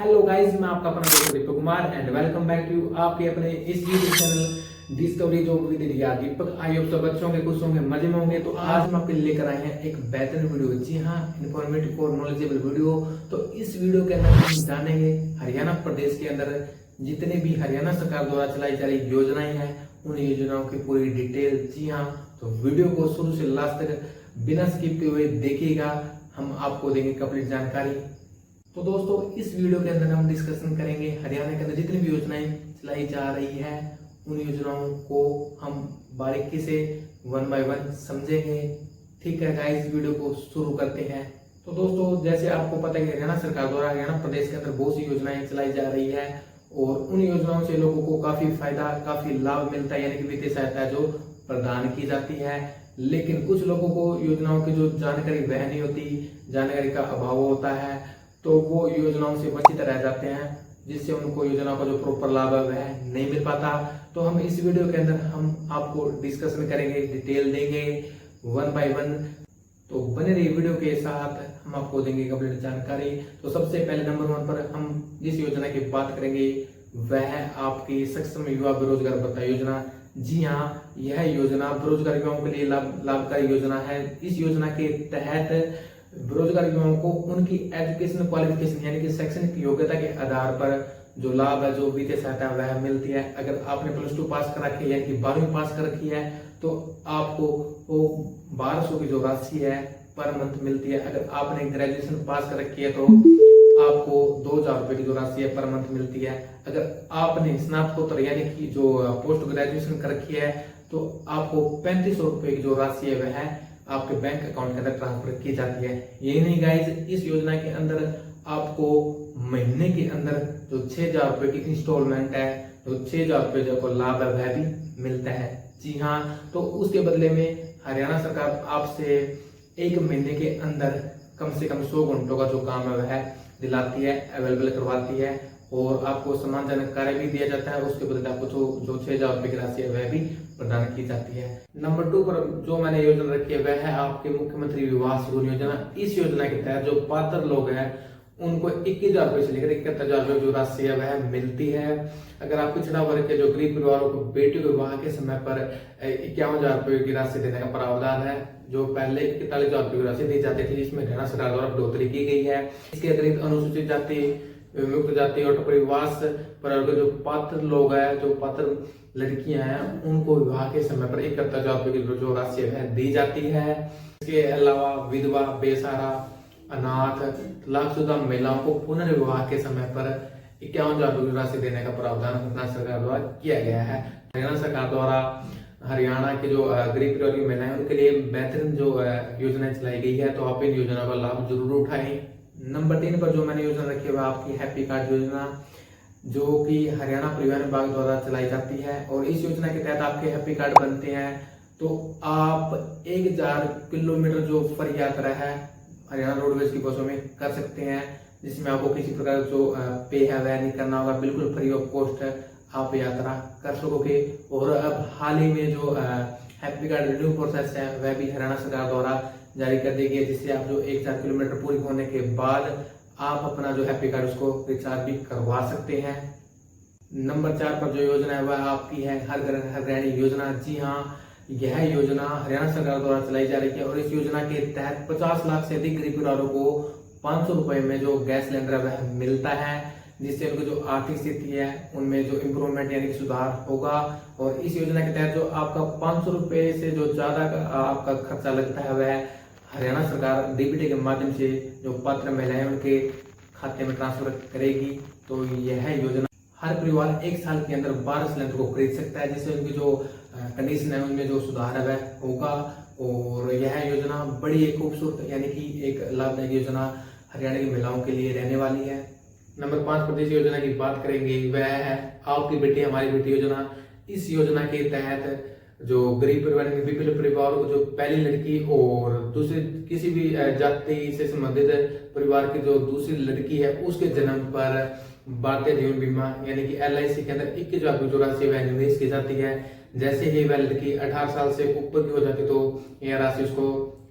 Hello guys, मैं आपका अपना दोस्त Deepak Kumar and welcome back to आपके अपने इस YouTube channel discovery job with Riya Deepak. I hope सब बच्चों के खुश होंगे, मजे में होंगे। तो आज हम आपके लिए लेकर आए हैं एक बेहतरीन वीडियो। जी हाँ, इन्फॉर्मेटिव और नॉलेजेबल वीडियो। तो इस वीडियो के अंदर हम जानेंगे हरियाणा प्रदेश के अंदर जितने भी हरियाणा सरकार द्वारा चलाई जा रही योजनाएं हैं, उन योजनाओं की पूरी डिटेल। जी हाँ, तो वीडियो को शुरू से लास्ट तक बिना स्किप किए हुए देखिएगा, हम आपको देंगे कंप्लीट जानकारी। तो दोस्तों, इस वीडियो के अंदर हम डिस्कशन करेंगे हरियाणा के अंदर जितनी भी योजनाएं चलाई जा रही है, उन योजनाओं को हम बारीकी से वन बाय वन समझेंगे। ठीक है गाइस, वीडियो को शुरू करते हैं। तो दोस्तों, जैसे आपको पता है कि हरियाणा सरकार द्वारा हरियाणा प्रदेश के अंदर बहुत सी योजनाएं चलाई जा रही है और उन योजनाओं से लोगों को काफी फायदा, काफी लाभ मिलता है, यानी कि वित्तीय सहायता जो प्रदान की जाती है। लेकिन कुछ लोगों को योजनाओं की जो जानकारी वह नहीं होती, जानकारी का अभाव होता है, तो वो योजनाओं से वंचित रह जाते हैं, जिससे उनको योजनाओं का जो प्रॉपर लाभ है वह नहीं मिल पाता। तो हम इस वीडियो के अंदर हम आपको डिस्कशन करेंगे, डिटेल देंगे वन बाय वन। तो बने रहिए वीडियो के साथ, हम आपको देंगे कंप्लीट जानकारी। तो सबसे पहले नंबर 1 पर हम जिस योजना की बात करेंगे वह है आपकी सक्षम युवा बेरोजगार भत्ता योजना। जी हाँ, यह योजना बेरोजगार युवाओं के लिए लाभकारी योजना है। इस योजना के तहत बेरोजगार युवाओं को उनकी एजुकेशन क्वालिफिकेशन यानी कि शैक्षणिक योग्यता के आधार पर जो लाभ है, जो वित्तीय सहायता वह मिलती है। अगर आपने +2 पास कर रखी है यानी कि 12वीं पास कर रखी है, तो आपको वो 1200 की जो राशि है पर मंथ मिलती है। अगर आपने ग्रेजुएशन पास कर रखी है तो आपको 2000 रुपए की जो राशि है पर मंथ मिलती है। अगर आपने स्नातकोत्तर यानी कि जो पोस्ट ग्रेजुएशन कर रखी है, तो आपको 3500 रुपए की जो राशि है वह आपके बैंक अकाउंट के अंदर ट्रांसफर की जाती है। यही नहीं गाइज, इस योजना के अंदर आपको महीने के अंदर जो 6000 रुपए की इंस्टॉलमेंट है, जो 6000 रुपए जो लाभ है वह भी मिलता है। जी हाँ, तो उसके बदले में हरियाणा सरकार आपसे एक महीने के अंदर कम से कम 100 घंटों का जो काम है वह दिलाती है, अवेलेबल करवाती है और आपको सम्मानजनक कार्य भी दिया जाता है। उसके बदले आपको जो 6000 रुपए की राशि है वह भी प्रदान की जाती है। नंबर 2 पर जो मैंने योजना रखी है वह है आपके मुख्यमंत्री विवाह सुगम योजना। इस योजना के तहत जो पात्र लोग हैं उनको 21,000 रुपए से लेकर 71,000 रुपए जो राशि है वह मिलती है। अगर आप पिछड़ा वर्ग के जो गरीब परिवारों को बेटी विवाह के समय पर 51,000 रुपए की राशि देने का प्रावधान है, जो पहले 41,000 रुपए की राशि दी जाती थी, इसमें हरियाणा सरकार द्वारा बढ़ोतरी की गई है। इसके अतिरिक्त अनुसूचित जाति, विमुक्त जाति और परिवास पर जो पात्र लोग हैं, जो पात्र लड़कियां हैं, उनको विवाह के समय पर 71,000 रुपए की जो राशि है दी जाती है। इसके अलावा विधवा, बेसहारा, अनाथ, तलाकशुदा महिलाओं को पुनर्विवाह के समय पर 51,000 रुपए की राशि देने का प्रावधान हरियाणा सरकार द्वारा किया गया है। हरियाणा सरकार द्वारा हरियाणा के जो गरीब परिवार की महिलाएं उनके लिए बेहतरीन जो योजनाएं चलाई गई है, तो आप इन योजना का लाभ जरूर उठाएं। नंबर 3 पर जो मैंने योजना रखी है वह आपकी हैप्पी कार्ड योजना, जो कि हरियाणा परिवहन विभाग द्वारा चलाई जाती है। और इस योजना के तहत आपके हैप्पी कार्ड बनते हैं तो आप 1000 किलोमीटर जो फर यात्रा है हरियाणा रोडवेज की बसों में कर सकते हैं, जिसमें आपको किसी प्रकार जो पे है वह नहीं करना होगा, बिल्कुल फ्री ऑफ कॉस्ट आप यात्रा कर सकोगे। और अब हाल ही में जो हैप्पी कार्ड रिन्यू प्रोसेस है वह भी हरियाणा सरकार द्वारा जारी कर दी गई, जिससे आप जो 1000 किलोमीटर पूरी होने के बाद आप अपना जो हैप्पी कार्ड उसको रिचार्ज भी करवा सकते हैं। नंबर 4 पर जो योजना है वह आपकी है हर घर हर गृहिणी योजना। जी हाँ, यह योजना हरियाणा सरकार द्वारा चलाई जा रही है और इस योजना के तहत 50 लाख से अधिक गरीब परिवारों को 500 रुपए में जो गैस सिलेंडर है वह मिलता है, जिससे उनको जो आर्थिक स्थिति है उनमें जो इम्प्रूवमेंट यानी कि सुधार होगा। और इस योजना के तहत जो आपका 500 रुपए से जो ज्यादा आपका खर्चा लगता है वह हरियाणा सरकार डीबीटी के माध्यम से जो पात्र महिलाएं उनके खाते में ट्रांसफर करेगी। तो यह योजना हर परिवार 1 साल के अंदर 12 सिलेंडर को खरीद सकता है, जिससे उनकी जो कंडीशन है उनमें जो सुधार है वह होगा। और यह योजना बड़ी एक खूबसूरत यानी कि एक लाभदायक योजना हरियाणा की महिलाओं के लिए रहने वाली है। नंबर 5 पर जिस योजना की बात करेंगे वह है आपकी बेटी हमारी बेटी योजना। इस योजना के तहत जो गरीब परिवार के बीपीएल परिवारों को जो पहली लड़की और दूसरी किसी भी जाति से संबंधित परिवार की जो दूसरी लड़की है उसके जन्म पर भारतीय जीवन बीमा यानी कि LIC के अंदर 21,000 की जो राशि वह निवेश की जाती है। जैसे ही वह लड़की 18 साल से ऊपर की हो जाती है तो यह राशि उसको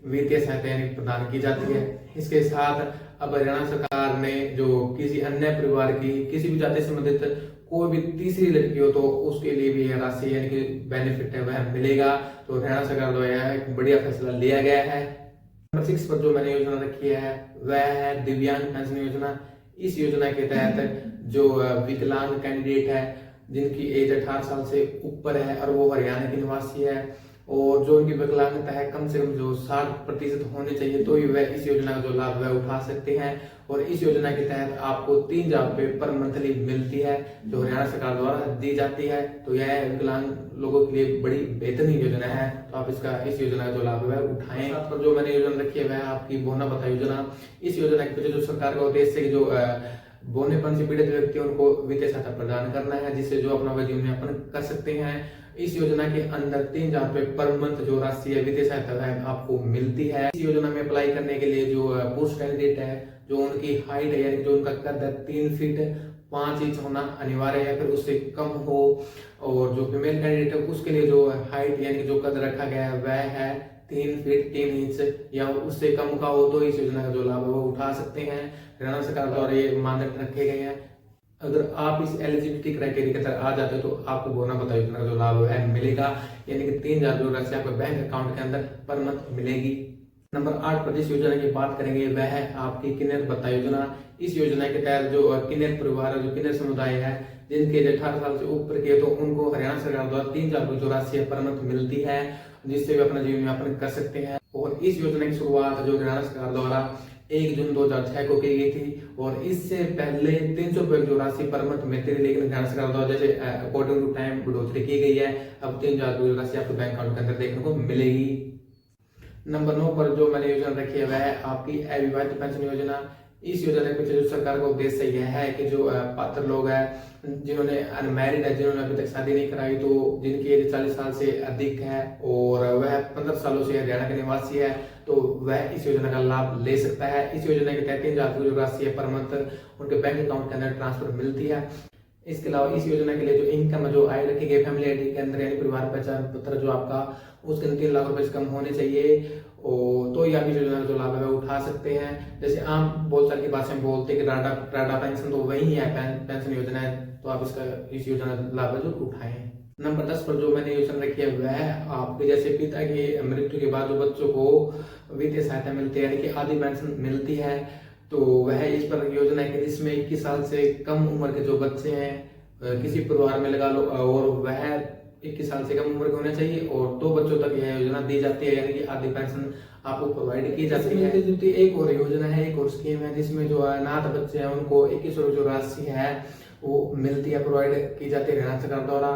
वित्तीय सहायता यानी प्रदान की जाती है। इसके साथ अब हरियाणा सरकार ने जो किसी अन्य परिवार की किसी भी जाति से संबंधित कोई भी तीसरी लड़की हो तो उसके लिए भी यह राशि यानी कि बेनिफिट है वह मिलेगा। तो हरियाणा सरकार द्वारा एक बढ़िया फैसला लिया गया है। नंबर 6 पर जो मैंने योजना रखी है वह है दिव्यांग पेंशन योजना। इस योजना के तहत जो विकलांग कैंडिडेट है जिनकी एज 18 साल से ऊपर है और वो हरियाणा के निवासी है और जो उनकी विकलांगता है कम से कम जो 60% होनी चाहिए तो ही वह इस योजना का जो लाभ वह उठा सकते हैं। और इस योजना के तहत आपको 3,000 रुपये पर मंथली मिलती है जो हरियाणा सरकार द्वारा दी जाती है। तो यह विकलांग लोगों के लिए बड़ी बेहतरीन योजना है, तो आप इस योजना का जो लाभ है उठाएं। पर जो मैंने योजना रखी है वह आपकी बोना भत्ता योजना। इस योजना के पीछे जो सरकार का उद्देश्य है जो बोनेपन से पीड़ित व्यक्ति उनको वित्तीय सहायता प्रदान करना है जिससे जो अपना जीवन यापन कर सकते हैं। इस योजना के अंदर 3,000 रुपये पर मंथ जो राशि है वित्तीय सहायता है आपको मिलती है। इस योजना में अप्लाई करने के लिए जो पुरुष कैंडिडेट है जो उनकी हाइट है यानी जो उनका कद है 3 फीट 5 इंच होना अनिवार्य है, फिर उससे कम हो। और जो फीमेल कैंडिडेट है उसके लिए जो हाइट यानी जो कद रखा गया है वह है 3 फीट 3 इंच या उससे कम का हो तो इस योजना का जो लाभ है वो उठा सकते हैं। हरियाणा सरकार द्वारा ये मानदंड रखे गए हैं। अगर आप इस एलिजिबिलिटी क्राइटेरिया के तहत आ जाते हो तो आपको बोना भत्ता योजना का जो लाभ है मिलेगा यानी कि 3,000 रुपये राशि आपके बैंक अकाउंट के अंदर पर मंथ मिलेगी। नंबर 8 पर जिस योजना की बात करेंगे वह है आपकी किन्नर भत्ता योजना। इस योजना के तहत जो किन्नर परिवार है जो किन्नर समुदाय है जिनके 18 साल से ऊपर के तो उनको हरियाणा सरकार द्वारा 3,000 रुपये जो राशि है पर मंथ मिलती है जिससे वे अपना जीवन यापन कर सकते हैं। और इस योजना की शुरुआत जो हरियाणा सरकार द्वारा 1 जून 2006 को की गई थी और इससे पहले 300 रुपये जो राशि पर मंथ मिलती थी, लेकिन हरियाणा सरकार द्वारा जैसे अकॉर्डिंग टू टाइम बढ़ोतरी की गई है अब 3,000 रुपये राशि आपके बैंक अकाउंट के अंदर देखने को मिलेगी। नंबर 9 पर जो मैंने योजना रखी है वह है आपकी अविवाहित पेंशन योजना। इस योजना के पीछे जो सरकार का उद्देश्य यह है कि जो पात्र लोग हैं जिन्होंने अनमैरिड है जिन्होंने अभी तक शादी नहीं कराई तो जिनकी एज 40 साल से अधिक है और वह 15 सालों से हरियाणा के निवासी है तो वह इस योजना का लाभ ले सकता है। इस योजना के तहत 3,000 रुपये जो राशि है पर मंथ उनके बैंक अकाउंट के अंदर ट्रांसफर मिलती है। इसके अलावा इस योजना के लिए जो इनकम जो आय रखी गई फैमिली आईडी के अंदर यानी परिवार पहचान पत्र जो आपका उसके अंदर 3 लाख रुपए से कम होने चाहिए और तो ही आप इस योजना का जो लाभ है उठा सकते हैं। जैसे आम बोलचाल की भाषा में बोलते हैं कि टाटा पेंशन तो वही है पेंशन योजना है, तो आप इस योजना का लाभ है जो उठाएं। नंबर 10 पर जो मैंने योजना रखी है वह आपके जैसे पिता की मृत्यु के बाद जो बच्चों को वित्तीय सहायता मिलती है यानी कि आधी पेंशन मिलती है तो वह इस पर योजना है कि जिसमें 21 साल से कम उम्र के जो बच्चे हैं किसी परिवार में लगा लो और वह 21 साल से कम उम्र के होने चाहिए और 2 बच्चों तक यह योजना दी जाती है यानी कि आधी पेंशन आपको प्रोवाइड की जाती है। एक और योजना है, एक और स्कीम है जिसमें जो अनाथ बच्चे हैं उनको 21 जो राशि है वो मिलती है प्रोवाइड की जाती है हरियाणा सरकार द्वारा।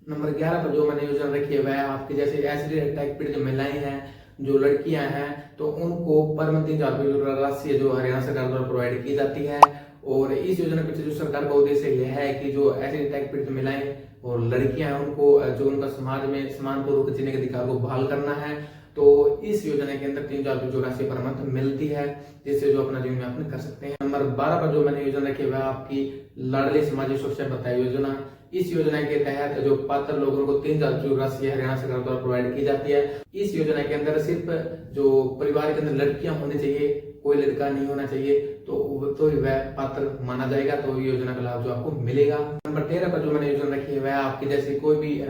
नंबर 11 पर जो मैंने योजना रखी है वह आपकी जैसे एसिड अटैक पीड़ित जो महिलाएं हैं जो लड़कियां हैं तो उनको पर मंथ 3,000 रुपये जो राशि है जो हरियाणा सरकार द्वारा प्रोवाइड की जाती है। और इस योजना के पीछे जो सरकार का उद्देश्य यह है कि जो एसिड अटैक पीड़ित महिलाएं और लड़कियां हैं उनको जो उनका समाज में समान पूर्वक जीने के अधिकार को बहाल करना है। तो इस योजना के अंदर 3,000 रुपये जो राशि पर मंथ मिलती है जिससे जो अपना जीवन यापन कर सकते हैं। नंबर 12 पर जो मैंने योजना रखी है वह आपकी लाडली सामाजिक सुरक्षा भत्ता योजना। इस योजना के तहत जो पात्र लोगों को 3,000 जो राशि हरियाणा सरकार द्वारा प्रोवाइड की जाती है। इस योजना के अंदर सिर्फ जो परिवार के अंदर लड़कियां होनी चाहिए, कोई लड़का नहीं होना चाहिए तो वह पात्र माना जाएगा, तो योजना का लाभ जो आपको मिलेगा। नंबर 13 पर जो मैंने योजना रखी है वह आपकी जैसे कोई भी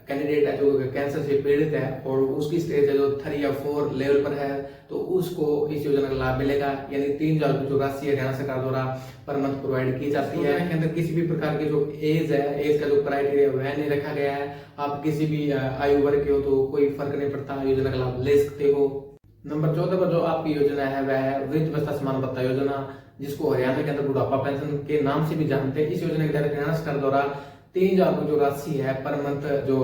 कैंडिडेट है जो कैंसर से पीड़ित है और उसकी स्टेज है जो 3 या 4 लेवल पर है तो उसको इस योजना का लाभ मिलेगा यानी 3,000 रुपये जो राशि हरियाणा सरकार द्वारा पर मंथ प्रोवाइड की जाती है। इसके अंदर किसी भी प्रकार की जो एज है, एज का जो क्राइटेरिया वह नहीं रखा गया है। आप किसी भी आयु वर्ग के हो तो कोई फर्क नहीं पड़ता, योजना का लाभ ले सकते हो। नंबर 14 पर जो आपकी योजना है वह है वृद्धावस्था समान भत्ता योजना, जिसको हरियाणा के अंदर बुढ़ापा पेंशन के नाम से भी जानते हैं। इस योजना के तहत हरियाणा सरकार द्वारा 3,000 रुपये जो राशि है पर मंथ जो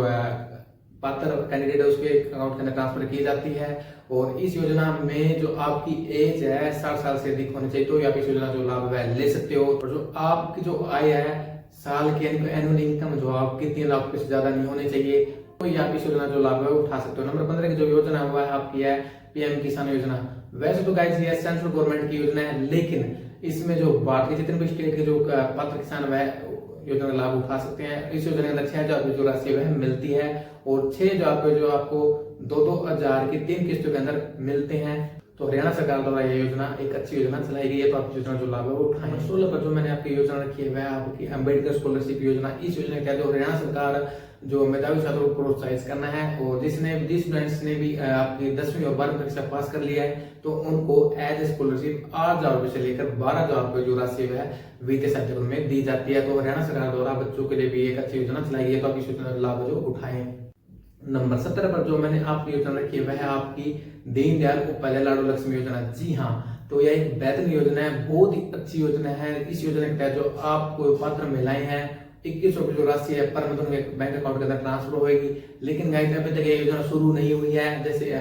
पात्र कैंडिडेट है उसके अकाउंट के अंदर ट्रांसफर की जाती है। और इस योजना में जो आपकी एज है 60 साल से अधिक होनी चाहिए तो आप इस योजना जो लाभ है ले सकते हो। और जो आपकी जो आय है साल की एनुअल इनकम जो आपकी 3 लाख रुपए से ज्यादा नहीं होनी चाहिए तो आप इस योजना जो लाभ है उठा सकते हो। नंबर 15 की जो योजना हुआ है आपकी है पीएम किसान योजना। वैसे तो गाइस ये सेंट्रल गवर्नमेंट की योजना है लेकिन इसमें जो बात की जितने भी स्टेट के जो पात्र किसान वह योजना का लाभ उठा सकते हैं। इस योजना के अंदर 6,000 रुपये जो राशि वह मिलती है और 6,000 रुपये जो आपको 2-2 हजार की 3 किस्तों के अंदर मिलते हैं। तो हरियाणा सरकार द्वारा ये योजना एक अच्छी योजना चलाई गई है, तो आप योजना जो लाभ है वो उठाएं। 16 पर जो मैंने आपकी योजना रखी है वह आपकी अम्बेडकर स्कॉलरशिप योजना। इस योजना के तहत हरियाणा सरकार जो मेधावी छात्रों को प्रोत्साहित करना है, और जिस स्टूडेंट्स ने भी आपकी 10वीं और 12वीं कक्षा पास कर लिया है तो उनको एज ए स्कॉलरशिप 8,000 रुपए से लेकर 12,000 रुपए जो राशि है वित्तीय सहायता में दी जाती है। तो हरियाणा सरकार द्वारा बच्चों के लिए भी एक अच्छी योजना चलाई गई है, तो आप इस योजना का लाभ जो उठाएं। नंबर 17 पर जो मैंने आपकी योजना रखी है वह है आपकी दीनदयाल उपाध्याय लाडू लक्ष्मी योजना। जी हाँ, तो यह एक बेहतरीन योजना है, बहुत ही अच्छी योजना है। इस योजना के तहत जो आपको पात्र महिलाएं हैं 2100 रुपये जो राशि है पर मंथ उनके बैंक अकाउंट के अंदर ट्रांसफर होगी। लेकिन गाइस अभी तक ये योजना शुरू नहीं हुई है। जैसे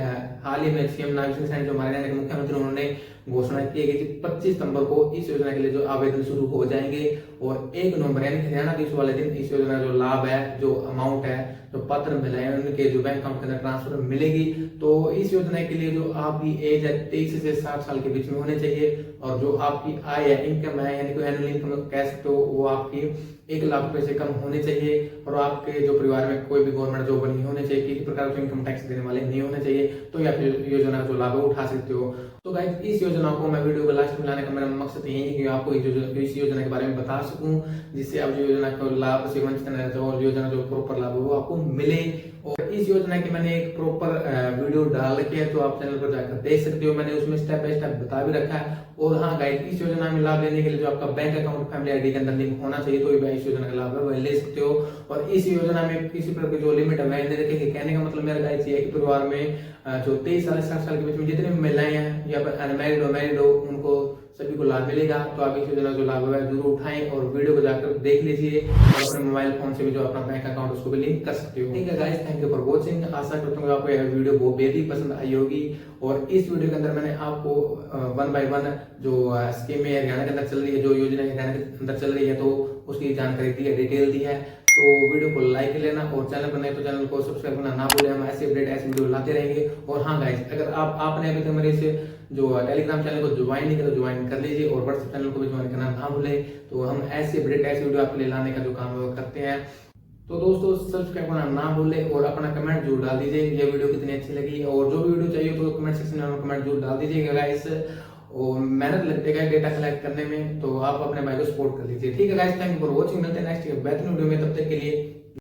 हाल ही में सीएम नागरिक सिंह सैनी जो हमारे यहाँ के मुख्यमंत्री उन्होंने घोषणा की है कि 25 सितंबर को इस योजना के लिए जो आवेदन शुरू हो जाएंगे, और 1 नवंबर यानी हरियाणा दिवस वाले दिन इस योजना का जो लाभ है, जो अमाउंट है, जो पात्र महिलाएं उनके जो बैंक अकाउंट के अंदर ट्रांसफर मिलेगी। तो इस योजना के लिए जो आपकी एज है 23 से 60 साल के बीच में होने चाहिए, और जो आपकी आय है, इनकम है, यानी कोई एनुअल इनकम कह सकते हो, वो आपकी 1 लाख रुपए से कम होने चाहिए, और आपके जो परिवार में कोई भी गवर्नमेंट जॉब नहीं होने चाहिए, किसी प्रकार के इनकम टैक्स देने वाले नहीं होने चाहिए, तो आप योजना का जो लाभ है उठा सकते हो। तो गाइस इस योजना को मैं वीडियो को लास्ट में लाने का मेरा मकसद यही है कि आपको इस योजना के बारे में बता सकूं, जिससे आप जो योजना का लाभ से वंचित न रहे और योजना जो प्रॉपर लाभ है वो आपको मिले। और इस योजना की मैंने एक प्रॉपर वीडियो डाल रखी है, तो आप चैनल पर जाकर देख सकते हो। मैंने उसमें स्टेप बाय स्टेप बता भी रखा है। और हाँ गाइस, इस योजना में लाभ लेने के लिए जो आपका बैंक अकाउंट फैमिली आईडी के अंदर लिंक होना चाहिए, तो इस योजना का लाभ है वह ले सकते हो। और इस योजना में किसी प्रकार की जो लिमिट है वह नहीं रखेगी। कहने का मतलब मेरा गाइस ये है कि परिवार में जो 23 साल से 60 साल के बीच में जितने भी महिलाएं हैं या फिर अनमैरिड हो मैरिड हो, उनको सभी को लाभ मिलेगा। तो आप इस योजना जो लाभ है जरूर उठाएं और वीडियो को जाकर देख लीजिए, और अपने मोबाइल फोन से भी जो अपना बैंक अकाउंट उसको भी लिंक कर सकते हो। ठीक है guys, thank you for watching. आशा करता हूँ आपको यह वीडियो बहुत बेहद ही पसंद आई होगी। और इस वीडियो के अंदर मैंने आपको 1 बाय 1 जो स्कीम है हरियाणा के अंदर चल रही है, जो योजना हरियाणा के अंदर चल रही है, तो उसकी जानकारी दी है, डिटेल दी है। तो वीडियो को लाइक कर लेना, और चैनल पर नहीं तो चैनल को सब्सक्राइब करना ना भूलें। हम ऐसे अपडेट ऐसे वीडियो लाते रहेंगे। और हाँ गाइस, अगर आपने अभी तक मेरे से जो टेलीग्राम चैनल को ज्वाइन नहीं किया तो ज्वाइन कर लीजिए, और व्हाट्सएप चैनल को भी ज्वाइन करना ना भूलें। तो हम ऐसे अपडेट ऐसे वीडियो आपके लिए लाने का जो काम है वो करते हैं। तो दोस्तों सब्सक्राइब करना ना भूलें, और अपना कमेंट जरूर डाल दीजिए ये वीडियो कितनी अच्छी लगी, और जो भी वीडियो चाहिए तो कमेंट सेक्शन में कमेंट जरूर डाल दीजिएगा गाइस। और मेहनत लगती है डेटा कलेक्ट करने में, तो आप अपने भाई को सपोर्ट कर लीजिए। ठीक है guys, thank you for watching. मिलते हैं नेक्स्ट बेहतरीन वीडियो में, तब तक के लिए